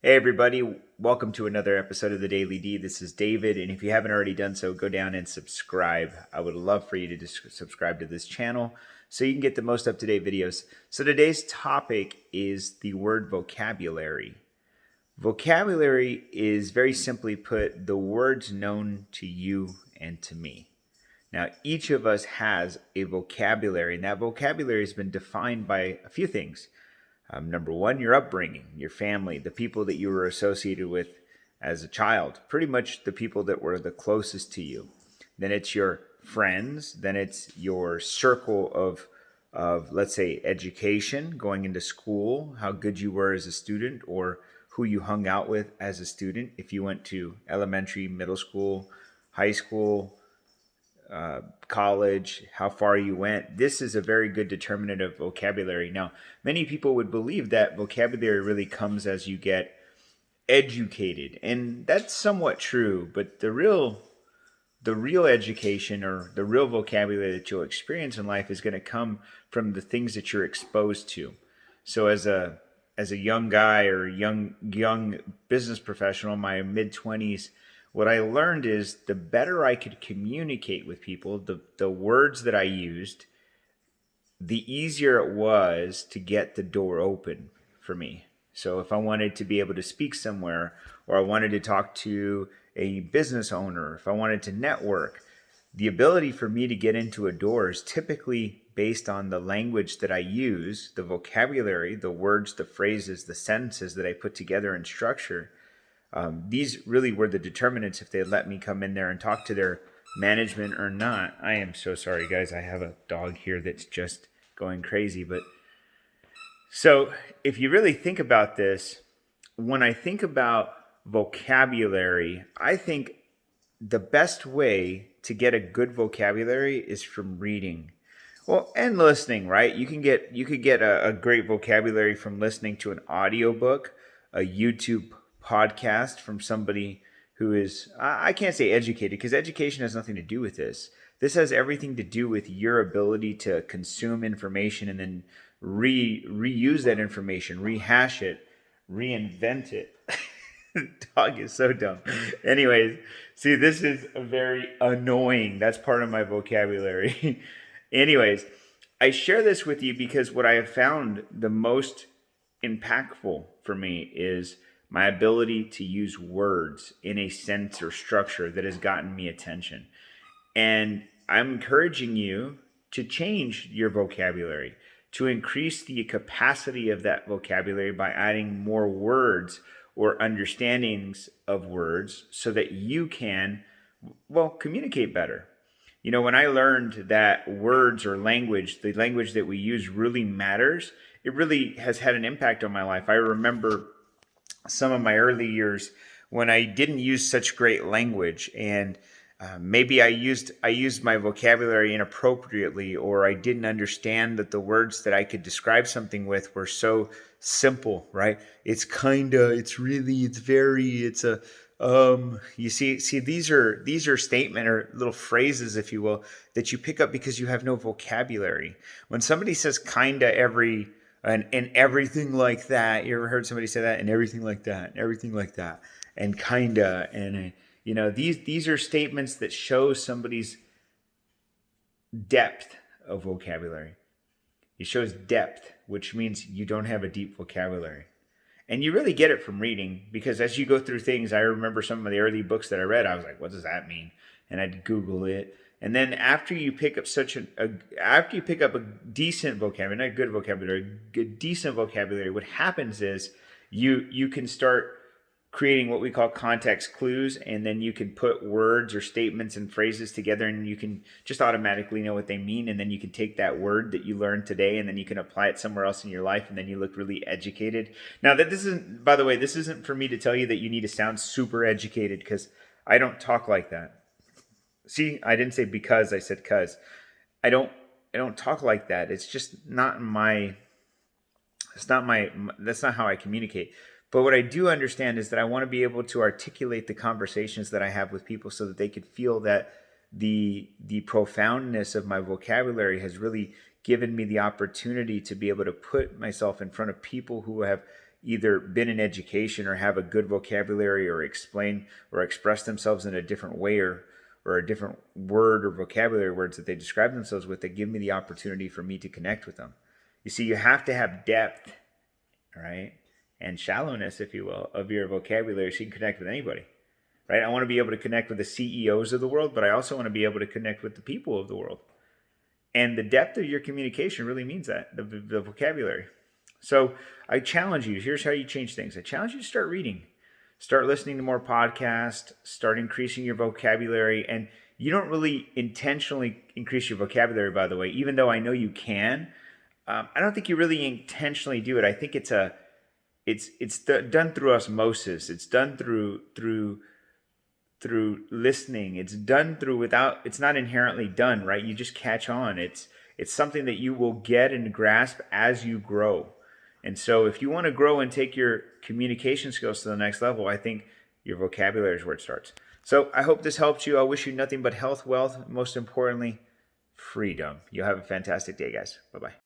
Hey, everybody. Welcome to another episode of the Daily D. This is David. And if you haven't already done so, go down and subscribe. I would love for you to subscribe to this channel so you can get the most up to date videos. So today's topic is the word vocabulary. Vocabulary is very simply put the words known to you and to me. Now, each of us has a vocabulary, and that vocabulary has been defined by a few things. Number one, your upbringing, your family, the people that you were associated with as a child, pretty much the people that were the closest to you. Then it's your friends. Then it's your circle of let's say, education, going into school, how good you were as a student, or who you hung out with as a student. If you went to elementary, middle school, high school, college, how far you went. This is a very good determinant of vocabulary. Now, many people would believe that vocabulary really comes as you get educated, and that's somewhat true. But the real education or the real vocabulary that you'll experience in life is going to come from the things that you're exposed to. So, as a young guy or young business professional in my mid 20s, what I learned is the better I could communicate with people, the words that I used, the easier it was to get the door open for me. So if I wanted to be able to speak somewhere, or I wanted to talk to a business owner, if I wanted to network, the ability for me to get into a door is typically based on the language that I use, the vocabulary, the words, the phrases, the sentences that I put together in structure. These really were the determinants if they let me come in there and talk to their management or not. I am so sorry, guys. I have a dog here that's just going crazy. But so if you really think about this, when I think about vocabulary, I think the best way to get a good vocabulary is from reading. Well, and listening, right? You could get a great vocabulary from listening to an audiobook, a YouTube podcast from somebody who is, I can't say educated, because education has nothing to do with this. This has everything to do with your ability to consume information and then reuse that information, rehash it, reinvent it. Dog is so dumb. Anyways, see, this is very annoying. That's part of my vocabulary. Anyways, I share this with you because what I have found the most impactful for me is my ability to use words in a sense or structure that has gotten me attention. And I'm encouraging you to change your vocabulary, to increase the capacity of that vocabulary by adding more words or understandings of words so that you can, well, communicate better. You know, when I learned that words or language, the language that we use really matters, it really has had an impact on my life. I remember some of my early years when I didn't use such great language, and maybe I used my vocabulary inappropriately, or I didn't understand that the words that I could describe something with were so simple, right? It's kinda, it's really, it's very, it's a you see these are statement or little phrases, if you will, that you pick up because you have no vocabulary. When somebody says kinda every and everything like that, you ever heard somebody say that? And everything like that, and everything like that, and kinda, and these are statements that show somebody's depth of vocabulary. It shows depth, which means you don't have a deep vocabulary. And you really get it from reading, because as you go through things, I remember some of the early books that I read, I was like, what does that mean? And I'd Google it. And then after you pick up after you pick up a decent vocabulary, not good vocabulary, good decent vocabulary, what happens is you can start creating what we call context clues, and then you can put words or statements and phrases together, and you can just automatically know what they mean. And then you can take that word that you learned today, and then you can apply it somewhere else in your life, and then you look really educated. Now, that this isn't, by the way, this isn't for me to tell you that you need to sound super educated, because I don't talk like that. See, I didn't say because, I said cuz. I don't talk like that. It's just not my it's not my that's not how I communicate. But what I do understand is that I want to be able to articulate the conversations that I have with people so that they could feel that the profoundness of my vocabulary has really given me the opportunity to be able to put myself in front of people who have either been in education or have a good vocabulary or explain or express themselves in a different way, or a different word or vocabulary words that they describe themselves with, that give me the opportunity for me to connect with them. You see, you have to have depth, right? And shallowness, if you will, of your vocabulary so you can connect with anybody, right? I want to be able to connect with the CEOs of the world, but I also want to be able to connect with the people of the world. And the depth of your communication really means that, the vocabulary. So I challenge you, here's how you change things. I challenge you to start reading. Start listening to more podcasts, start increasing your vocabulary. And you don't really intentionally increase your vocabulary, by the way, even though I know you can. I don't think you really intentionally do it. I think it's done through osmosis. It's done through listening. It's done through without. It's not inherently done, right? You just catch on. It's something that you will get and grasp as you grow. And so if you want to grow and take your communication skills to the next level, I think your vocabulary is where it starts. So I hope this helped you. I wish you nothing but health, wealth, most importantly, freedom. You'll have a fantastic day, guys. Bye-bye.